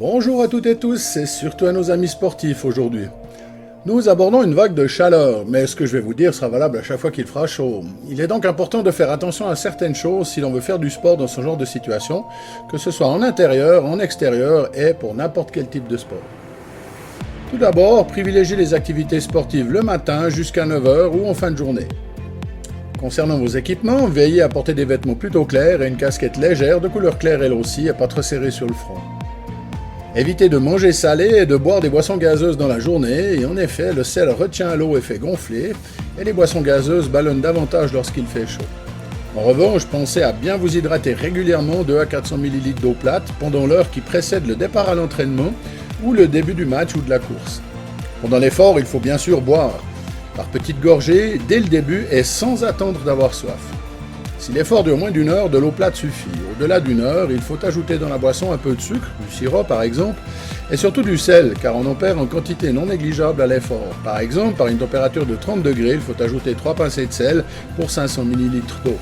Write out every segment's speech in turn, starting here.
Bonjour à toutes et tous et surtout à nos amis sportifs aujourd'hui. Nous abordons une vague de chaleur, mais ce que je vais vous dire sera valable à chaque fois qu'il fera chaud. Il est donc important de faire attention à certaines choses si l'on veut faire du sport dans ce genre de situation, que ce soit en intérieur, en extérieur et pour n'importe quel type de sport. Tout d'abord, privilégiez les activités sportives le matin jusqu'à 9 heures ou en fin de journée. Concernant vos équipements, veillez à porter des vêtements plutôt clairs et une casquette légère de couleur claire elle aussi et pas trop serrée sur le front. Évitez de manger salé et de boire des boissons gazeuses dans la journée, et en effet, le sel retient l'eau et fait gonfler, et les boissons gazeuses ballonnent davantage lorsqu'il fait chaud. En revanche, pensez à bien vous hydrater régulièrement 2 à 400 ml d'eau plate pendant l'heure qui précède le départ à l'entraînement ou le début du match ou de la course. Pendant l'effort, il faut bien sûr boire, par petites gorgées, dès le début et sans attendre d'avoir soif. Si l'effort dure moins d'une heure, de l'eau plate suffit. Au-delà d'une heure, il faut ajouter dans la boisson un peu de sucre, du sirop par exemple, et surtout du sel, car on en perd en quantité non négligeable à l'effort. Par exemple, par une température de 30 degrés, il faut ajouter 3 pincées de sel pour 500 ml d'eau.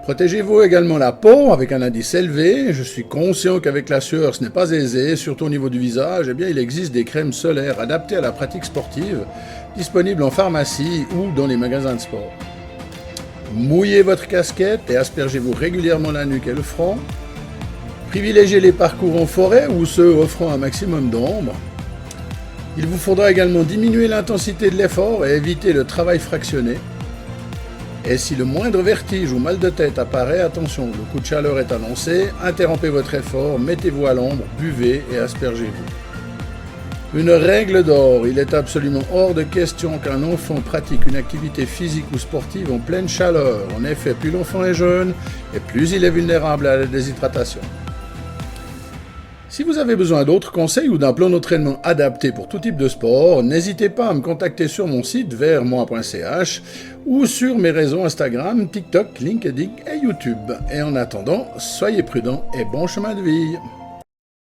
Protégez-vous également la peau avec un indice élevé. Je suis conscient qu'avec la sueur, ce n'est pas aisé, surtout au niveau du visage. Eh bien, il existe des crèmes solaires adaptées à la pratique sportive, disponibles en pharmacie ou dans les magasins de sport. Mouillez votre casquette et aspergez-vous régulièrement la nuque et le front. Privilégiez les parcours en forêt ou ceux offrant un maximum d'ombre. Il vous faudra également diminuer l'intensité de l'effort et éviter le travail fractionné. Et si le moindre vertige ou mal de tête apparaît, attention, le coup de chaleur est annoncé, interrompez votre effort, mettez-vous à l'ombre, buvez et aspergez-vous. Une règle d'or, il est absolument hors de question qu'un enfant pratique une activité physique ou sportive en pleine chaleur. En effet, plus l'enfant est jeune et plus il est vulnérable à la déshydratation. Si vous avez besoin d'autres conseils ou d'un plan d'entraînement adapté pour tout type de sport, n'hésitez pas à me contacter sur mon site versmoi.ch ou sur mes réseaux Instagram, TikTok, LinkedIn et YouTube. Et en attendant, soyez prudents et bon chemin de vie.